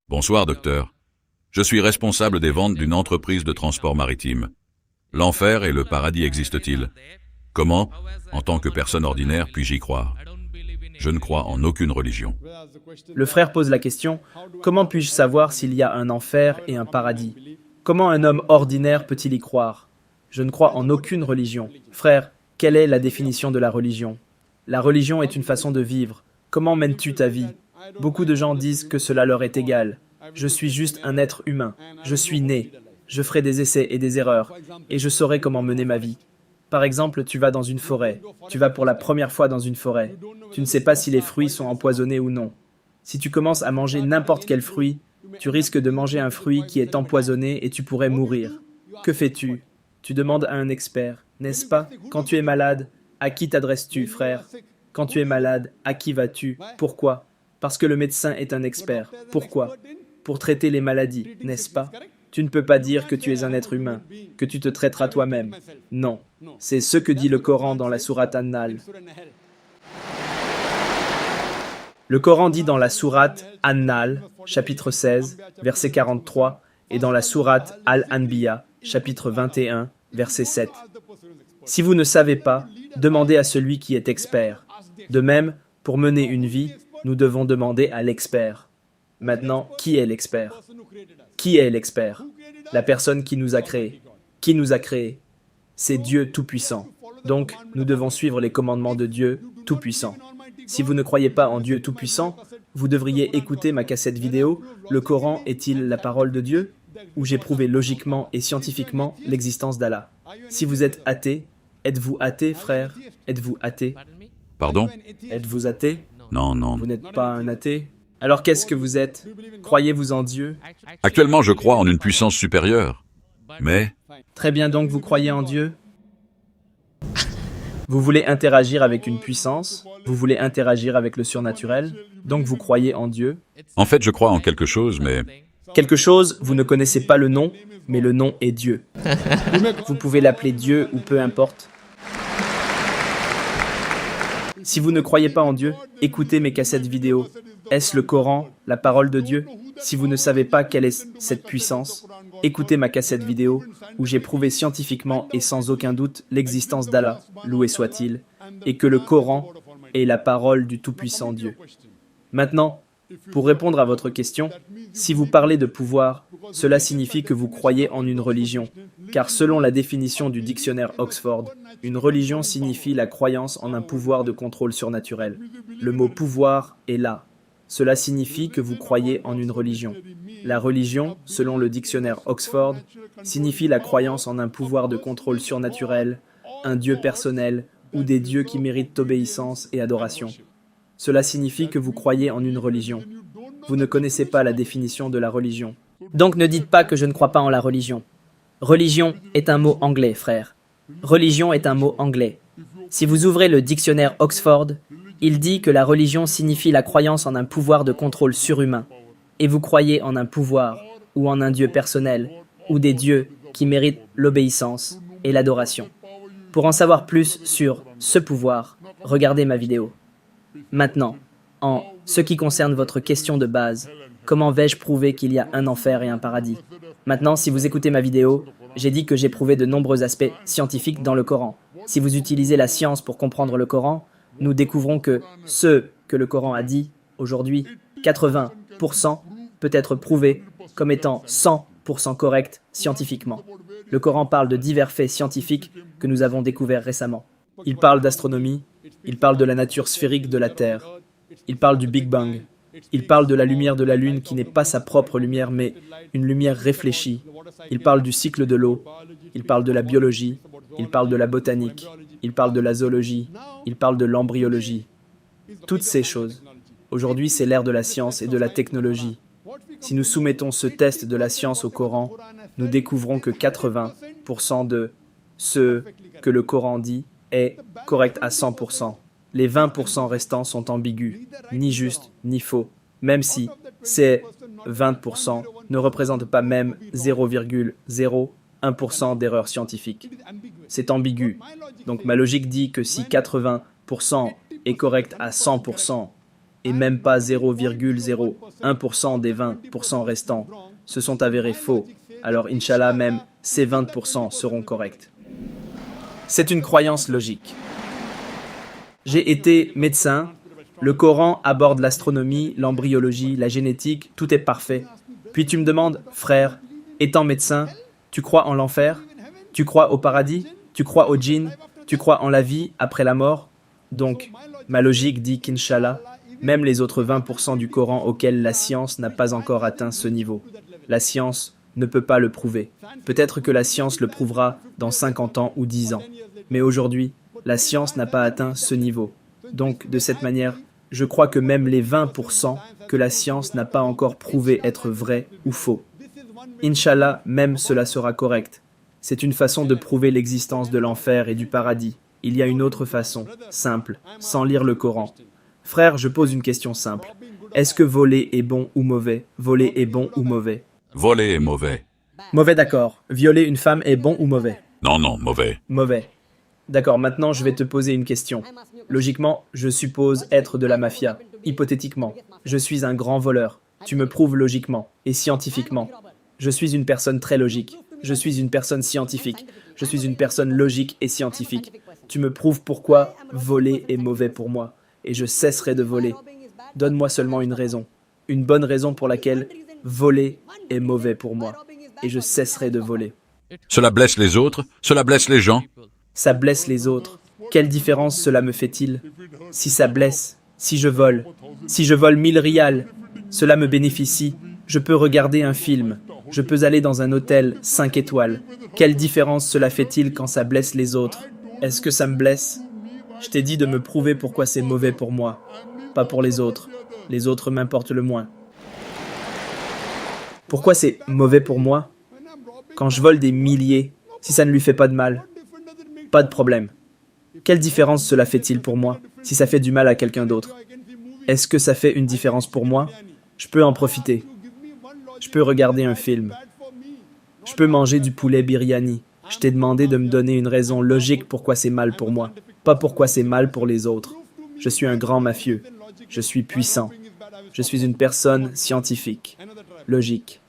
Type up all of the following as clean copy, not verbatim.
Bonsoir, docteur. Je suis responsable des ventes d'une entreprise de transport maritime. L'enfer et le paradis existent-ils? Comment, en tant que personne ordinaire, puis-je y croire? Je ne crois en aucune religion. Le frère pose la question, comment puis-je savoir s'il y a un enfer et un paradis? Comment un homme ordinaire peut-il y croire? Je ne crois en aucune religion. Frère, quelle est la définition de la religion? La religion est une façon de vivre. Comment mènes-tu ta vie? Beaucoup de gens disent que cela leur est égal. Je suis juste un être humain. Je suis né. Je ferai des essais et des erreurs, et je saurai comment mener ma vie. Par exemple, tu vas dans une forêt. Tu vas pour la première fois dans une forêt. Tu ne sais pas si les fruits sont empoisonnés ou non. Si tu commences à manger n'importe quel fruit, tu risques de manger un fruit qui est empoisonné et tu pourrais mourir. Que fais-tu? Tu demandes à un expert, n'est-ce pas? Quand tu es malade, à qui t'adresses-tu, frère? Quand tu es malade, à qui vas-tu? Pourquoi? Parce que le médecin est un expert. Pourquoi? Pour traiter les maladies, n'est-ce pas? Tu ne peux pas dire que tu es un être humain, que tu te traiteras toi-même. Non, c'est ce que dit le Coran dans la sourate An-Nahl. Le Coran dit dans la sourate An-Nahl, chapitre 16, verset 43, et dans la sourate Al-Anbiya, chapitre 21, verset 7. Si vous ne savez pas, demandez à celui qui est expert. De même, pour mener une vie, nous devons demander à l'expert. Maintenant, qui est l'expert? Qui est l'expert? La personne qui nous a créés. Qui nous a créés? C'est Dieu Tout-Puissant. Donc, nous devons suivre les commandements de Dieu Tout-Puissant. Si vous ne croyez pas en Dieu Tout-Puissant, vous devriez écouter ma cassette vidéo « Le Coran est-il la parole de Dieu ?» où j'ai prouvé logiquement et scientifiquement l'existence d'Allah. Si vous êtes athée, êtes-vous athée, frère? Êtes-vous athée? Pardon? Êtes-vous athée? Non. Vous n'êtes pas un athée? Alors qu'est-ce que vous êtes? Croyez-vous en Dieu? Actuellement, je crois en une puissance supérieure. Mais Très bien, donc vous croyez en Dieu? Vous voulez interagir avec une puissance? Vous voulez interagir avec le surnaturel? Donc vous croyez en Dieu? en fait, je crois en quelque chose, mais Quelque chose, vous ne connaissez pas le nom, mais le nom est Dieu. Vous pouvez l'appeler Dieu ou peu importe. Si vous ne croyez pas en Dieu, écoutez mes cassettes vidéo. Est-ce le Coran, la parole de Dieu? Si vous ne savez pas quelle est cette puissance, écoutez ma cassette vidéo où j'ai prouvé scientifiquement et sans aucun doute l'existence d'Allah, loué soit-il, et que le Coran est la parole du Tout-Puissant Dieu. Maintenant, pour répondre à votre question, si vous parlez de pouvoir, cela signifie que vous croyez en une religion, car selon la définition du dictionnaire Oxford, une religion signifie la croyance en un pouvoir de contrôle surnaturel. Le mot pouvoir est là. Cela signifie que vous croyez en une religion. La religion, selon le dictionnaire Oxford, signifie la croyance en un pouvoir de contrôle surnaturel, un dieu personnel ou des dieux qui méritent obéissance et adoration. Cela signifie que vous croyez en une religion. Vous ne connaissez pas la définition de la religion. Donc ne dites pas que je ne crois pas en la religion. Religion est un mot anglais, frère. Religion est un mot anglais. Si vous ouvrez le dictionnaire Oxford, il dit que la religion signifie la croyance en un pouvoir de contrôle surhumain. Et vous croyez en un pouvoir, ou en un dieu personnel, ou des dieux qui méritent l'obéissance et l'adoration. Pour en savoir plus sur ce pouvoir, regardez ma vidéo. Maintenant, en ce qui concerne votre question de base, comment vais-je prouver qu'il y a un enfer et un paradis? Maintenant, si vous écoutez ma vidéo, j'ai dit que j'ai prouvé de nombreux aspects scientifiques dans le Coran. Si vous utilisez la science pour comprendre le Coran, nous découvrons que ce que le Coran a dit, aujourd'hui, 80% peut être prouvé comme étant 100% correct scientifiquement. Le Coran parle de divers faits scientifiques que nous avons découverts récemment. Il parle d'astronomie, il parle de la nature sphérique de la Terre, il parle du Big Bang, il parle de la lumière de la Lune qui n'est pas sa propre lumière mais une lumière réfléchie, il parle du cycle de l'eau, il parle de la biologie, il parle de la botanique, il parle de la zoologie, il parle de l'embryologie. Toutes ces choses. Aujourd'hui, c'est l'ère de la science et de la technologie. Si nous soumettons ce test de la science au Coran, nous découvrons que 80% de ce que le Coran dit est correct à 100%. Les 20% restants sont ambigus, ni justes, ni faux, même si ces 20% ne représentent pas même 0,01% d'erreur scientifique. C'est ambigu. Donc ma logique dit que si 80% est correct à 100%, et même pas 0,01% des 20% restants se sont avérés faux. Alors, Inch'Allah, même ces 20% seront corrects. C'est une croyance logique. J'ai été médecin. Le Coran aborde l'astronomie, l'embryologie, la génétique, tout est parfait. Puis tu me demandes, frère, étant médecin, tu crois en l'enfer? Tu crois au paradis? Tu crois au djinn? Tu crois en la vie après la mort? Donc, ma logique dit qu'Inch'Allah, même les autres 20% du Coran auxquels la science n'a pas encore atteint ce niveau. La science ne peut pas le prouver. Peut-être que la science le prouvera dans 50 ans ou 10 ans. Mais aujourd'hui, la science n'a pas atteint ce niveau. Donc, de cette manière, je crois que même les 20% que la science n'a pas encore prouvé être vrais ou faux. Inch'Allah, même cela sera correct. C'est une façon de prouver l'existence de l'enfer et du paradis. Il y a une autre façon, simple, sans lire le Coran. Frère, je pose une question simple. Est-ce que voler est bon ou mauvais? Voler est bon ou mauvais? Voler est mauvais. Mauvais, d'accord. Violer une femme est bon ou mauvais? Non, non, mauvais. Mauvais. D'accord, maintenant je vais te poser une question. Logiquement, je suppose être de la mafia. Hypothétiquement, je suis un grand voleur. Tu me prouves logiquement et scientifiquement. Je suis une personne très logique. Je suis une personne scientifique. Je suis une personne logique et scientifique. Tu me prouves pourquoi voler est mauvais pour moi. Et je cesserai de voler. Donne-moi seulement une raison. Une bonne raison pour laquelle voler est mauvais pour moi. Et je cesserai de voler. Cela blesse les autres, cela blesse les gens. Ça blesse les autres. Quelle différence cela me fait-il? Si ça blesse, si je vole 1000 rials, cela me bénéficie. Je peux regarder un film. Je peux aller dans un hôtel 5 étoiles. Quelle différence cela fait-il quand ça blesse les autres? Est-ce que ça me blesse? Je t'ai dit de me prouver pourquoi c'est mauvais pour moi, pas pour les autres. Les autres m'importent le moins. Pourquoi c'est mauvais pour moi? Quand je vole des milliers, si ça ne lui fait pas de mal, pas de problème. Quelle différence cela fait-il pour moi, si ça fait du mal à quelqu'un d'autre? Est-ce que ça fait une différence pour moi? Je peux en profiter. Je peux regarder un film. Je peux manger du poulet biryani. Je t'ai demandé de me donner une raison logique pourquoi c'est mal pour moi, pas pourquoi c'est mal pour les autres. Je suis un grand mafieux. Je suis puissant. Je suis une personne scientifique, logique.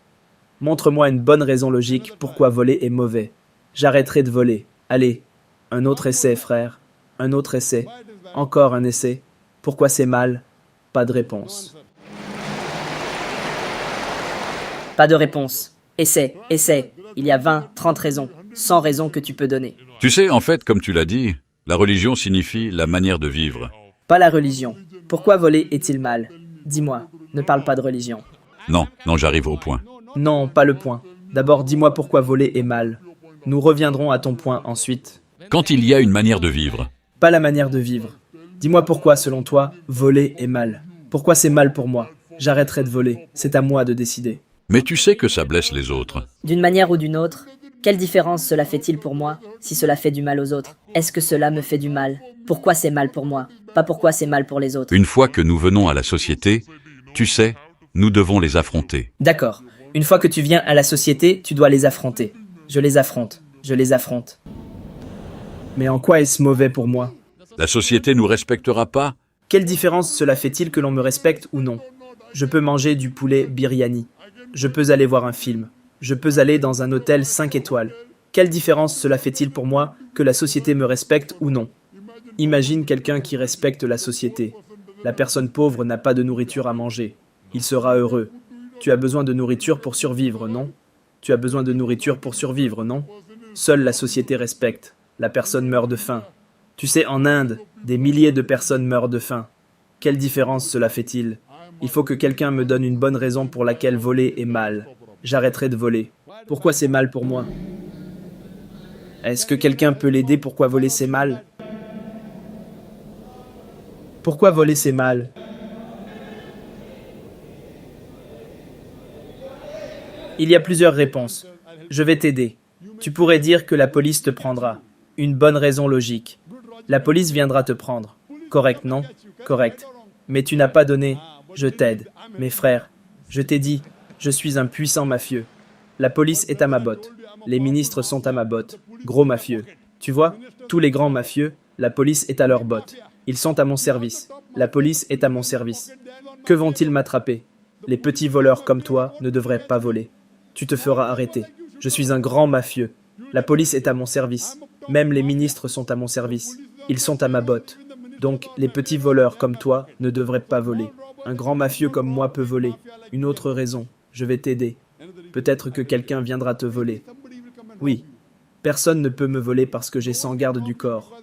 Montre-moi une bonne raison logique pourquoi voler est mauvais. J'arrêterai de voler. Allez, un autre essai, frère. Un autre essai. Encore un essai. Pourquoi c'est mal? Pas de réponse. Pas de réponse. Essaie, essaie. Il y a 20, 30 raisons, 100 raisons que tu peux donner. Tu sais, en fait, comme tu l'as dit, la religion signifie la manière de vivre. Pas la religion. Pourquoi voler est-il mal? Dis-moi, ne parle pas de religion. Non, non, j'arrive au point. Non, pas le point. D'abord, dis-moi pourquoi voler est mal. Nous reviendrons à ton point ensuite. Quand il y a une manière de vivre, Pas la manière de vivre. Dis-moi pourquoi, selon toi, voler est mal. Pourquoi c'est mal pour moi? J'arrêterai de voler. C'est à moi de décider. mais tu sais que ça blesse les autres. D'une manière ou d'une autre, quelle différence cela fait-il pour moi si cela fait du mal aux autres? Est-ce que cela me fait du mal? Pourquoi c'est mal pour moi? Pas pourquoi c'est mal pour les autres. Une fois que nous venons à la société, tu sais, nous devons les affronter. D'accord. Une fois que tu viens à la société, tu dois les affronter. Je les affronte. Je les affronte. Mais en quoi est-ce mauvais pour moi? La société nous respectera pas? Quelle différence cela fait-il que l'on me respecte ou non? Je peux manger du poulet biryani. Je peux aller voir un film. Je peux aller dans un hôtel 5 étoiles. Quelle différence cela fait-il pour moi que la société me respecte ou non? Imagine quelqu'un qui respecte la société. La personne pauvre n'a pas de nourriture à manger. Il sera heureux. Tu as besoin de nourriture pour survivre, non? Tu as besoin de nourriture pour survivre, non? Seule la société respecte. La personne meurt de faim. Tu sais, en Inde, des milliers de personnes meurent de faim. Quelle différence cela fait-il? Il faut que quelqu'un me donne une bonne raison pour laquelle voler est mal. J'arrêterai de voler. Pourquoi c'est mal pour moi? Est-ce que quelqu'un peut l'aider pourquoi voler c'est mal? Pourquoi voler c'est mal? Il y a plusieurs réponses. Je vais t'aider. Tu pourrais dire que la police te prendra. Une bonne raison logique. La police viendra te prendre. Correct, non? Correct. Mais tu n'as pas donné. Je t'aide. Mes frères, je t'ai dit, je suis un puissant mafieux. La police est à ma botte. Les ministres sont à ma botte. Gros mafieux. Tu vois, tous les grands mafieux, la police est à leur botte. Ils sont à mon service. La police est à mon service. Que vont-ils m'attraper? Les petits voleurs comme toi ne devraient pas voler. Tu te feras arrêter. Je suis un grand mafieux. La police est à mon service. Même les ministres sont à mon service. Ils sont à ma botte. Donc, les petits voleurs comme toi ne devraient pas voler. Un grand mafieux comme moi peut voler. Une autre raison, je vais t'aider. Peut-être que quelqu'un viendra te voler. Oui, personne ne peut me voler parce que j'ai 100 gardes du corps.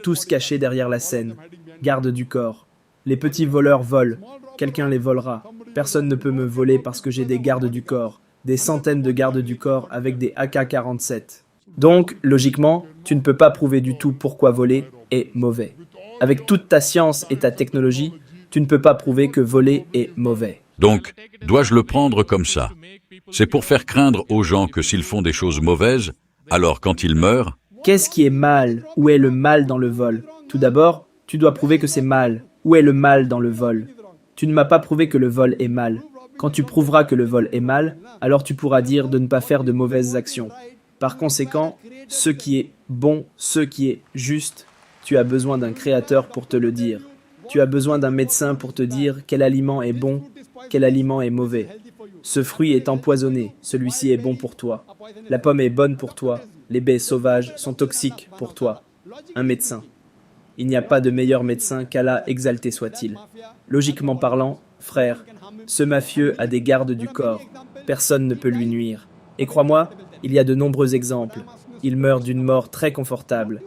Tous cachés derrière la scène. Gardes du corps. Les petits voleurs volent. Quelqu'un les volera. Personne ne peut me voler parce que j'ai des gardes du corps. Des centaines de gardes du corps avec des AK-47. Donc, logiquement, tu ne peux pas prouver du tout pourquoi voler est mauvais. Avec toute ta science et ta technologie, tu ne peux pas prouver que voler est mauvais. Donc, dois-je le prendre comme ça? C'est pour faire craindre aux gens que s'ils font des choses mauvaises, alors quand ils meurent, Qu'est-ce qui est mal? Où est le mal dans le vol? Tout d'abord, tu dois prouver que c'est mal. Où est le mal dans le vol? Tu ne m'as pas prouvé que le vol est mal. Quand tu prouveras que le vol est mal, alors tu pourras dire de ne pas faire de mauvaises actions. Par conséquent, ce qui est bon, ce qui est juste, tu as besoin d'un créateur pour te le dire. Tu as besoin d'un médecin pour te dire quel aliment est bon, quel aliment est mauvais. Ce fruit est empoisonné, celui-ci est bon pour toi. La pomme est bonne pour toi, les baies sauvages sont toxiques pour toi. Un médecin. Il n'y a pas de meilleur médecin qu'Allah exalté soit-il. Logiquement parlant, frère, ce mafieux a des gardes du corps. Personne ne peut lui nuire. Et crois-moi, il y a de nombreux exemples. Il meurt d'une mort très confortable.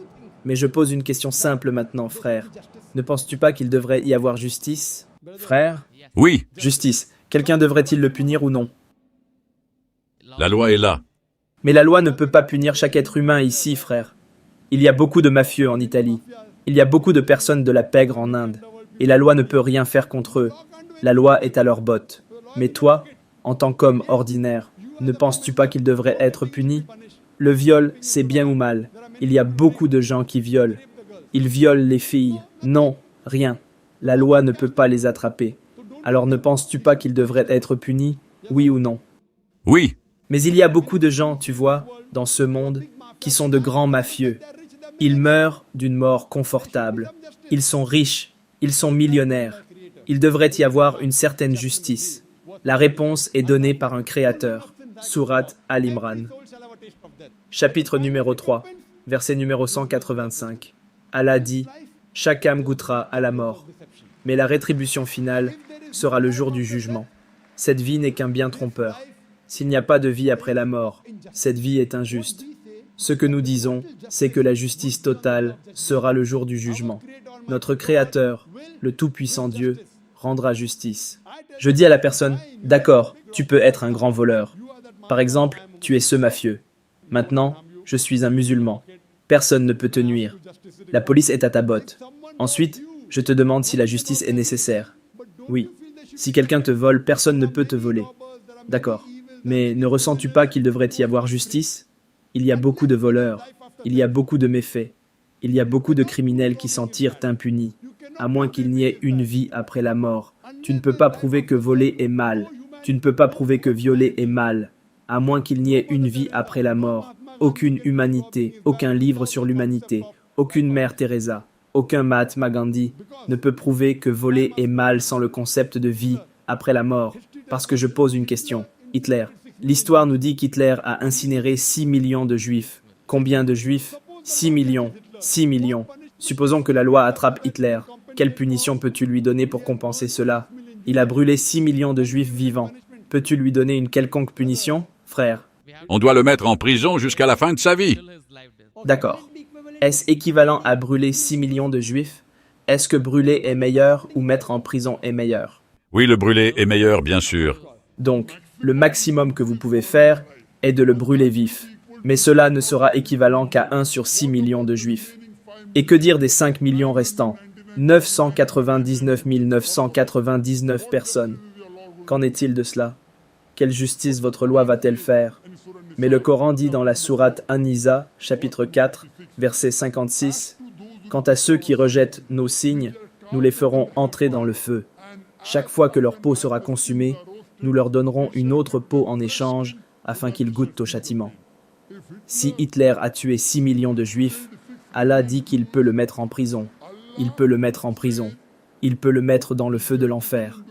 Mais je pose une question simple maintenant, frère. Ne penses-tu pas qu'il devrait y avoir justice? Frère? oui, Justice. Quelqu'un devrait-il le punir ou non? la loi est là. Mais la loi ne peut pas punir chaque être humain ici, frère. Il y a beaucoup de mafieux en Italie. Il y a beaucoup de personnes de la pègre en Inde. Et la loi ne peut rien faire contre eux. La loi est à leurs bottes. Mais toi, en tant qu'homme ordinaire, ne penses-tu pas qu'il devrait être puni? Le viol, c'est bien ou mal. Il y a beaucoup de gens qui violent. Ils violent les filles. Non, rien. La loi ne peut pas les attraper. Alors ne penses-tu pas qu'ils devraient être punis? Oui ou non? Oui, Mais il y a beaucoup de gens, tu vois, dans ce monde, qui sont de grands mafieux. Ils meurent d'une mort confortable. Ils sont riches. Ils sont millionnaires. Il devrait y avoir une certaine justice. La réponse est donnée par un créateur. Sourate Al-Imran. Chapitre numéro 3, verset numéro 185. Allah dit, « Chaque âme goûtera à la mort, mais la rétribution finale sera le jour du jugement. Cette vie n'est qu'un bien trompeur. S'il n'y a pas de vie après la mort, cette vie est injuste. Ce que nous disons, c'est que la justice totale sera le jour du jugement. Notre Créateur, le Tout-Puissant Dieu, rendra justice. » Je dis à la personne, « D'accord, tu peux être un grand voleur. Par exemple, tu es ce mafieux. Maintenant, je suis un musulman. Personne ne peut te nuire. La police est à ta botte. Ensuite, je te demande si la justice est nécessaire. Oui. Si quelqu'un te vole, personne ne peut te voler. D'accord. Mais ne ressens-tu pas qu'il devrait y avoir justice? Il y a beaucoup de voleurs. Il y a beaucoup de méfaits. Il y a beaucoup de criminels qui s'en tirent impunis, à moins qu'il n'y ait une vie après la mort. Tu ne peux pas prouver que voler est mal. Tu ne peux pas prouver que violer est mal, à moins qu'il n'y ait une vie après la mort. Aucune humanité, aucun livre sur l'humanité, aucune mère Teresa, aucun Mahatma Gandhi ne peut prouver que voler est mal sans le concept de vie après la mort. Parce que je pose une question. Hitler. L'histoire nous dit qu'Hitler a incinéré 6 millions de juifs. Combien de juifs? 6 millions. 6 millions. Supposons que la loi attrape Hitler. Quelle punition peux-tu lui donner pour compenser cela? Il a brûlé 6 millions de juifs vivants. Peux-tu lui donner une quelconque punition, frère? on doit le mettre en prison jusqu'à la fin de sa vie. D'accord. Est-ce équivalent à brûler 6 millions de juifs? Est-ce que brûler est meilleur ou mettre en prison est meilleur? Oui, le brûler est meilleur, bien sûr. Donc, le maximum que vous pouvez faire est de le brûler vif. Mais cela ne sera équivalent qu'à 1 sur 6 millions de juifs. Et que dire des 5 millions restants? 999 999 personnes. Qu'en est-il de cela? Quelle justice votre loi va-t-elle faire? Mais le Coran dit dans la sourate An-Nisa, chapitre 4, verset 56, « Quant à ceux qui rejettent nos signes, nous les ferons entrer dans le feu. Chaque fois que leur peau sera consumée, nous leur donnerons une autre peau en échange afin qu'ils goûtent au châtiment. » Si Hitler a tué 6 millions de juifs, Allah dit qu'il peut le mettre en prison. Il peut le mettre en prison. il peut le mettre dans le feu de l'enfer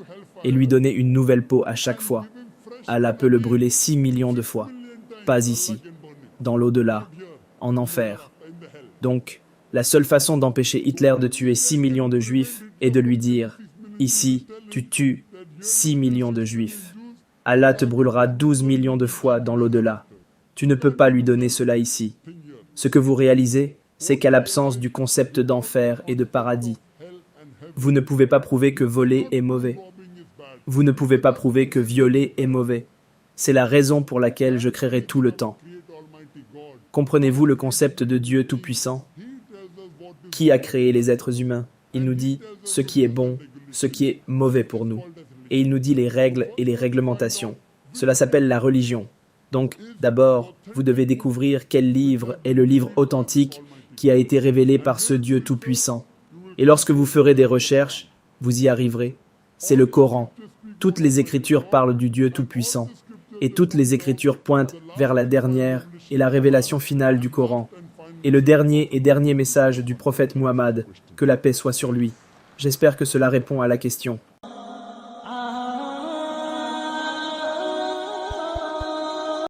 et lui donner une nouvelle peau à chaque fois. Allah peut le brûler 6 millions de fois. Pas ici, dans l'au-delà, en enfer. Donc, la seule façon d'empêcher Hitler de tuer 6 millions de juifs est de lui dire « Ici, tu tues 6 millions de juifs. Allah te brûlera 12 millions de fois dans l'au-delà. Tu ne peux pas lui donner cela ici. » Ce que vous réalisez, c'est qu'à l'absence du concept d'enfer et de paradis, vous ne pouvez pas prouver que voler est mauvais. Vous ne pouvez pas prouver que violer est mauvais. C'est la raison pour laquelle je créerai tout le temps. Comprenez-vous le concept de Dieu Tout-Puissant? Qui a créé les êtres humains? Il nous dit ce qui est bon, ce qui est mauvais pour nous. Et il nous dit les règles et les réglementations. Cela s'appelle la religion. Donc, d'abord, vous devez découvrir quel livre est le livre authentique qui a été révélé par ce Dieu Tout-Puissant. Et lorsque vous ferez des recherches, vous y arriverez. C'est le Coran. Toutes les écritures parlent du Dieu Tout-Puissant. Et toutes les écritures pointent vers la dernière et la révélation finale du Coran. Et le dernier message du prophète Muhammad, que la paix soit sur lui. J'espère que cela répond à la question.